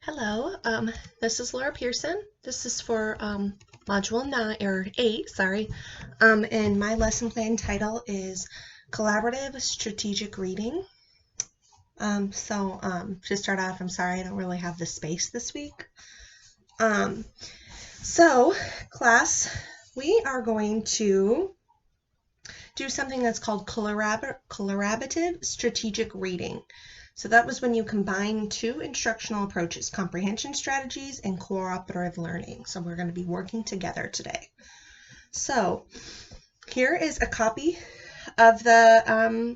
Hello, this is Laura Pearson. This is for Module 9 or 8, sorry. And my lesson plan title is Collaborative Strategic Reading. To start off, I'm sorry I don't really have the space this week. Class, we are going to do something that's called collaborative strategic reading. So that was when you combine two instructional approaches, comprehension strategies and cooperative learning. So we're going to be working together today. So here is a copy of the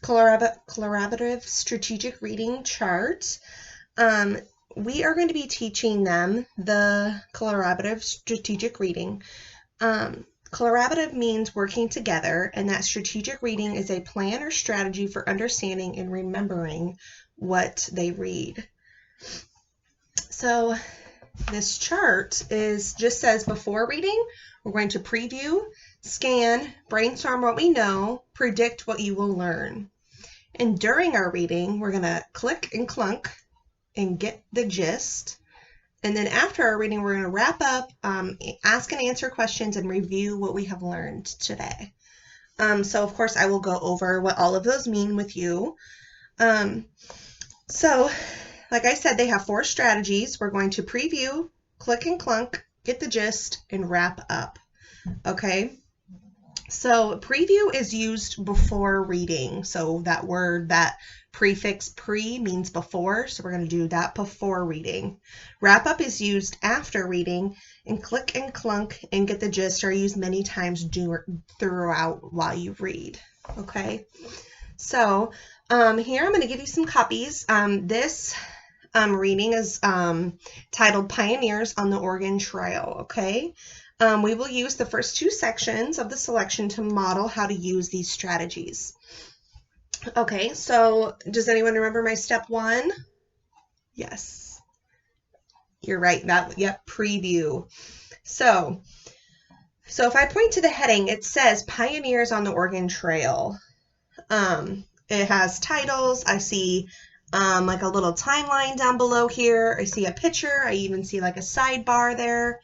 collaborative strategic reading chart. We are going to be teaching them the collaborative strategic reading. Collaborative means working together, and that strategic reading is a plan or strategy for understanding and remembering what they read. So this chart just says before reading, we're going to preview, scan, brainstorm what we know, predict what you will learn. And during our reading, we're going to click and clunk and get the gist. And then after our reading, we're going to wrap up, ask and answer questions, and review what we have learned today. So, of course, I will go over what all of those mean with you. So, like I said, they have 4 strategies. We're going to preview, click and clunk, get the gist, and wrap up. Okay? So, preview is used before reading. So, that prefix pre means before, so we're going to do that before reading. Wrap up is used after reading, and click and clunk and get the gist are used many times throughout while you read. Okay, so here I'm going to give you some copies. This reading is titled Pioneers on the Oregon Trail. Okay, we will use the first 2 sections of the selection to model how to use these strategies. Okay, so does anyone remember my step 1? Yes. You're right. Preview. So if I point to the heading, it says Pioneers on the Oregon Trail. It has titles. I see like a little timeline down below here. I see a picture. I even see like a sidebar there.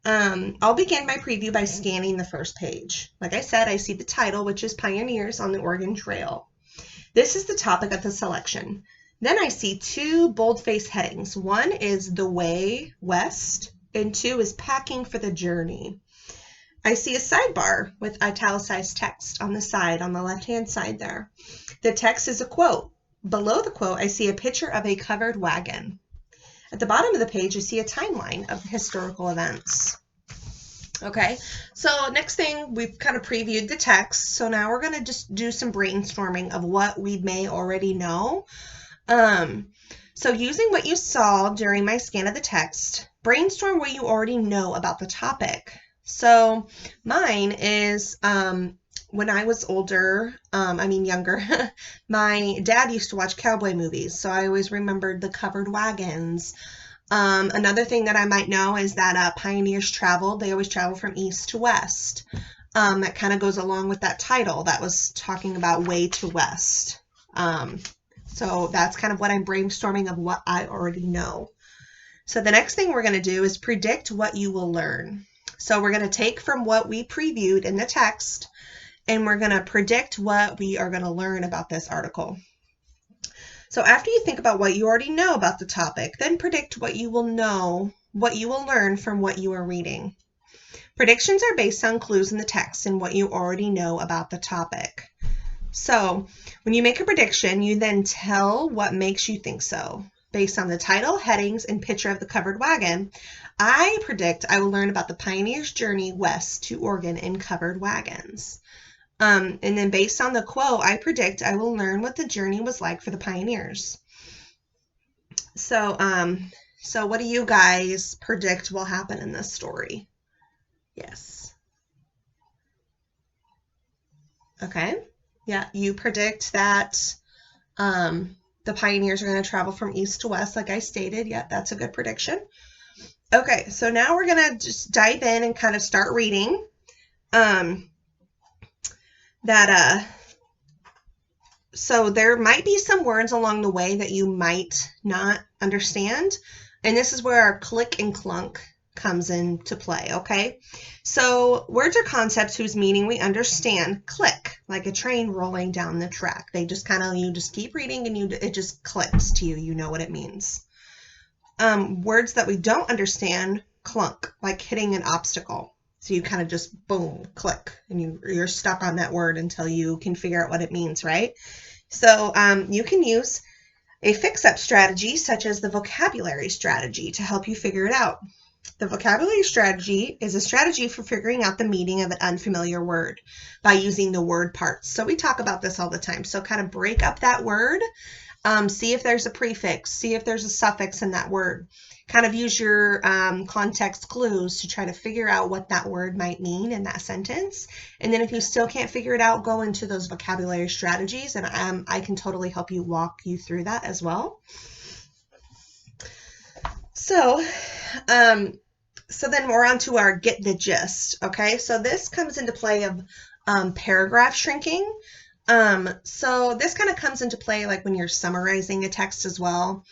I'll begin my preview by scanning the first page. Like I said, I see the title, which is Pioneers on the Oregon Trail. This is the topic of the selection. Then I see 2 boldface headings. 1 is The Way West, and 2 is Packing for the Journey. I see a sidebar with italicized text on the side, on the left-hand side there. The text is a quote. Below the quote, I see a picture of a covered wagon. At the bottom of the page, I see a timeline of historical events. Okay, so next thing, we've kind of previewed the text, so now we're going to just do some brainstorming of what we may already know. So using what you saw during my scan of the text, brainstorm what you already know about the topic. So mine is when I was younger, my dad used to watch cowboy movies, so I always remembered the covered wagons. Another thing that I might know is that pioneers traveled. They always travel from east to west. That kind of goes along with that title that was talking about way to west. So that's kind of what I'm brainstorming of what I already know. So the next thing we're going to do is predict what you will learn. So we're going to take from what we previewed in the text, and we're going to predict what we are going to learn about this article. So after you think about what you already know about the topic, then predict what you will learn from what you are reading. Predictions are based on clues in the text and what you already know about the topic. So when you make a prediction, you then tell what makes you think so. Based on the title, headings, and picture of the covered wagon, I predict I will learn about the pioneer's journey west to Oregon in covered wagons. And then based on the quote, I predict I will learn what the journey was like for the pioneers. So what do you guys predict will happen in this story? Yes. Okay. Yeah, you predict that the pioneers are going to travel from east to west, like I stated. Yeah, that's a good prediction. Okay, so now we're going to just dive in and kind of start reading. So there might be some words along the way that you might not understand. And this is where our click and clunk comes into play, okay? So words are concepts whose meaning we understand click, like a train rolling down the track. They just you just keep reading and it just clicks to you. You know what it means. Words that we don't understand clunk, like hitting an obstacle. So you kind of just boom, click, and you're stuck on that word until you can figure out what it means, right? So you can use a fix-up strategy such as the vocabulary strategy to help you figure it out. The vocabulary strategy is a strategy for figuring out the meaning of an unfamiliar word by using the word parts. So we talk about this all the time. So kind of break up that word, see if there's a prefix, see if there's a suffix in that word. Kind of use your context clues to try to figure out what that word might mean in that sentence. And then if you still can't figure it out, go into those vocabulary strategies, and I can totally help you walk you through that as well. So then we're on to our get the gist, okay? So this comes into play of paragraph shrinking. So this kind of comes into play like when you're summarizing a text as well.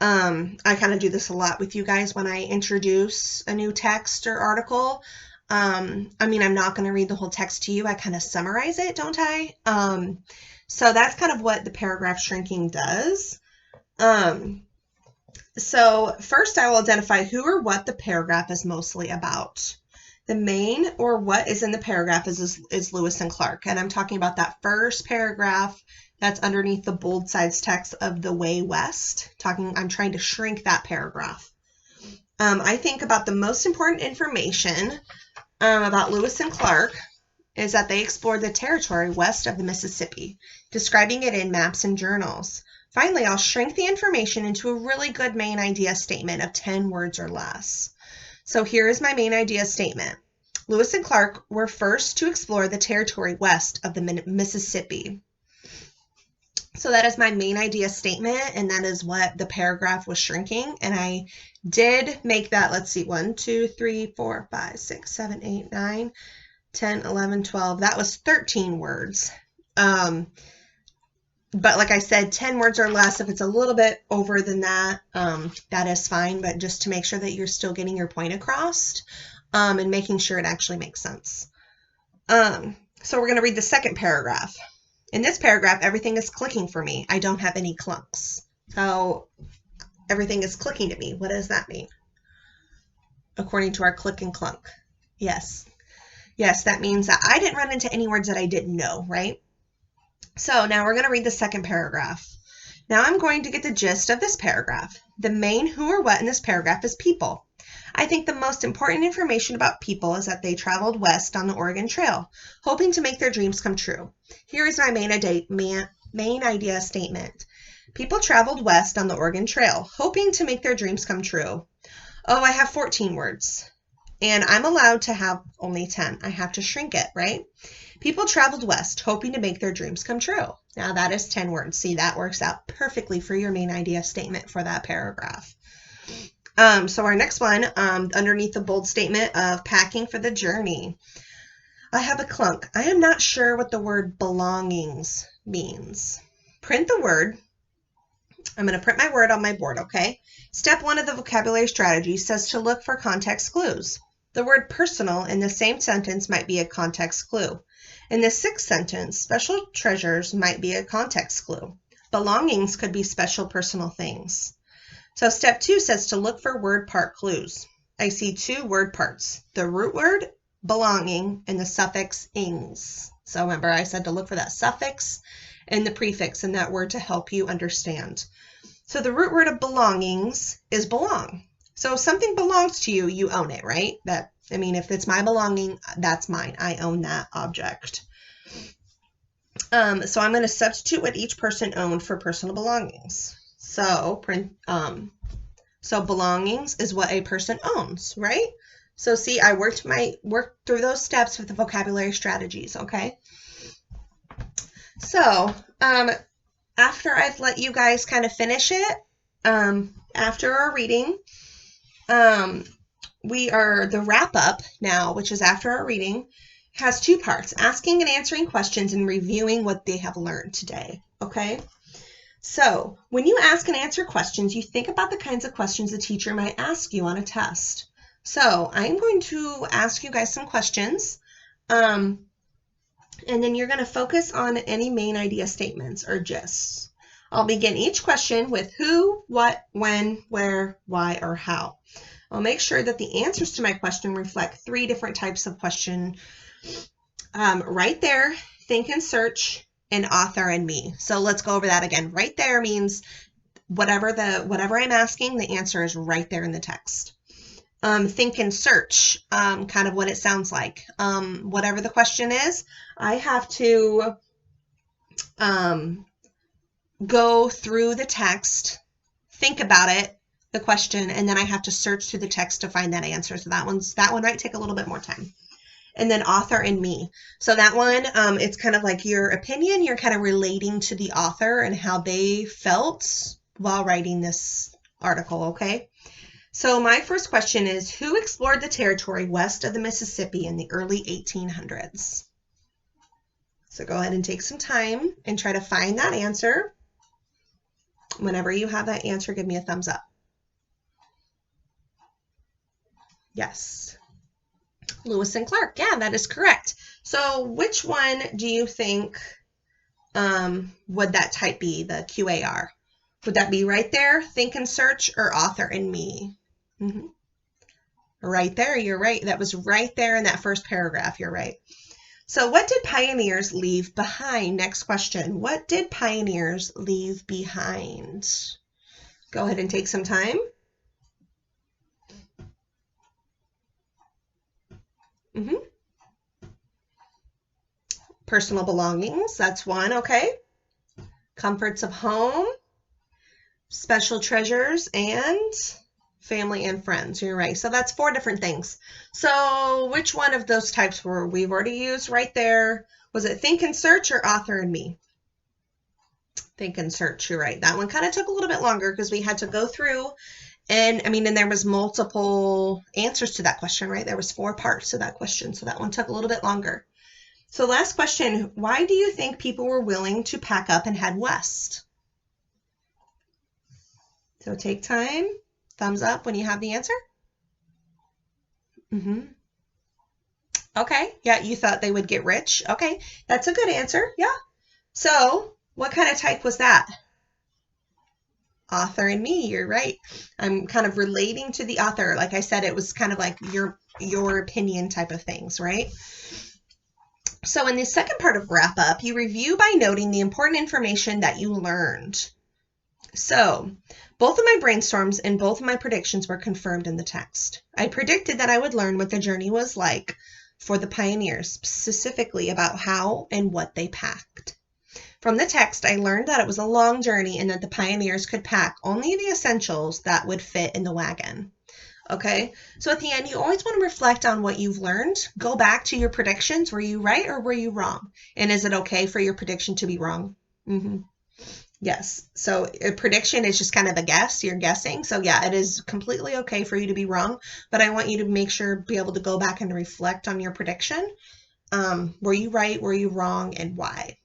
I kind of do this a lot with you guys when I introduce a new text or article. I'm not going to read the whole text to you. I kind of summarize it, don't I? So that's kind of what the paragraph shrinking does. So first I will identify who or what the paragraph is mostly about. The main or what is in the paragraph is Lewis and Clark. And I'm talking about that first paragraph that's underneath the bold sized text of The Way West. I'm trying to shrink that paragraph. I think about the most important information about Lewis and Clark is that they explored the territory west of the Mississippi, describing it in maps and journals. Finally, I'll shrink the information into a really good main idea statement of 10 words or less. So here is my main idea statement. Lewis and Clark were first to explore the territory west of the Mississippi. So that is my main idea statement, and that is what the paragraph was shrinking. And I did make that, let's see, 1, 2, 3, 4, 5, 6, 7, 8, 9, 10, 11, 12. That was 13 words. But like I said, 10 words or less. If it's a little bit over than that, that is fine. But just to make sure that you're still getting your point across and making sure it actually makes sense. So we're going to read the second paragraph. In this paragraph, everything is clicking for me. I don't have any clunks. So everything is clicking to me. What does that mean? According to our click and clunk. Yes. Yes, that means that I didn't run into any words that I didn't know, right? So now we're going to read the second paragraph. Now I'm going to get the gist of this paragraph. The main who or what in this paragraph is people. I think the most important information about people is that they traveled west on the Oregon Trail, hoping to make their dreams come true. Here is my main idea statement. People traveled west on the Oregon Trail, hoping to make their dreams come true. Oh, I have 14 words, and I'm allowed to have only 10. I have to shrink it, right? People traveled west, hoping to make their dreams come true. Now that is 10 words. See, that works out perfectly for your main idea statement for that paragraph. So our next one, underneath the bold statement of packing for the journey. I have a clunk. I am not sure what the word belongings means. Print the word. I'm going to print my word on my board, okay? Step 1 of the vocabulary strategy says to look for context clues. The word personal in the same sentence might be a context clue. In the 6th sentence, special treasures might be a context clue. Belongings could be special personal things. So step 2 says to look for word part clues. I see 2 word parts, the root word, belonging, and the suffix ings. So remember I said to look for that suffix and the prefix in that word to help you understand. So the root word of belongings is belong. So if something belongs to you, you own it, right? If it's my belonging, that's mine. I own that object. So I'm going to substitute what each person owned for personal belongings. So belongings is what a person owns, right? So see, I worked through those steps with the vocabulary strategies, okay? So after I've let you guys kind of finish it, after our reading, the wrap up now, which is after our reading, has 2 parts, asking and answering questions and reviewing what they have learned today. okay? So when you ask and answer questions, you think about the kinds of questions the teacher might ask you on a test. So I'm going to ask you guys some questions, and then you're going to focus on any main idea statements or gists. I'll begin each question with who, what, when, where, why, or how. I'll make sure that the answers to my question reflect 3 different types of question. Right there, think and search, and author and me. So let's go over that again. Right there means whatever I'm asking, the answer is right there in the text. Think and search, kind of what it sounds like. Whatever the question is, I have to go through the text, think about it, the question, and then I have to search through the text to find that answer. So that one might take a little bit more time. And then author and me. So that one, it's kind of like your opinion. You're kind of relating to the author and how they felt while writing this article, okay? So my first question is, who explored the territory west of the Mississippi in the early 1800s? So go ahead and take some time and try to find that answer. Whenever you have that answer, give me a thumbs up. Yes. Lewis and Clark. Yeah, that is correct. So which one do you think would that type be, the QAR? Would that be right there, think and search, or author and me? Mm-hmm. Right there, you're right. That was right there in that first paragraph. You're right. So what did pioneers leave behind? Next question. What did pioneers leave behind? Go ahead and take some time. Personal belongings, that's one, okay. Comforts of home, special treasures, and family and friends. You're right. So that's 4 different things. So which one of those types we've already used right there? Was it think and search or author and me? Think and search, you're right. That one kind of took a little bit longer because we had to go through and there was multiple answers to that question, right? There was 4 parts to that question. So that one took a little bit longer. So last question, why do you think people were willing to pack up and head west? So take time, thumbs up when you have the answer. Okay, yeah, you thought they would get rich. Okay, that's a good answer, yeah. So what kind of type was that? Author and me, you're right. I'm kind of relating to the author. Like I said, it was kind of like your opinion type of things, right? So in the second part of wrap up, you review by noting the important information that you learned. So both of my brainstorms and both of my predictions were confirmed in the text. I predicted that I would learn what the journey was like for the pioneers, specifically about how and what they packed. From the text, I learned that it was a long journey and that the pioneers could pack only the essentials that would fit in the wagon. Okay, so at the end, you always want to reflect on what you've learned. Go back to your predictions. Were you right or were you wrong? And is it okay for your prediction to be wrong? Yes. So a prediction is just kind of a guess. You're guessing. So yeah, it is completely okay for you to be wrong. But I want you to make sure, be able to go back and reflect on your prediction. Were you right? Were you wrong? And why?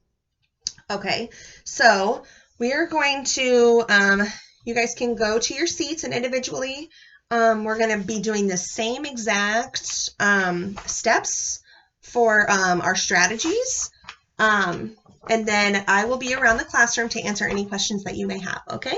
Okay, so we are going to, you guys can go to your seats and individually, we're going to be doing the same exact steps for our strategies. And then I will be around the classroom to answer any questions that you may have, okay?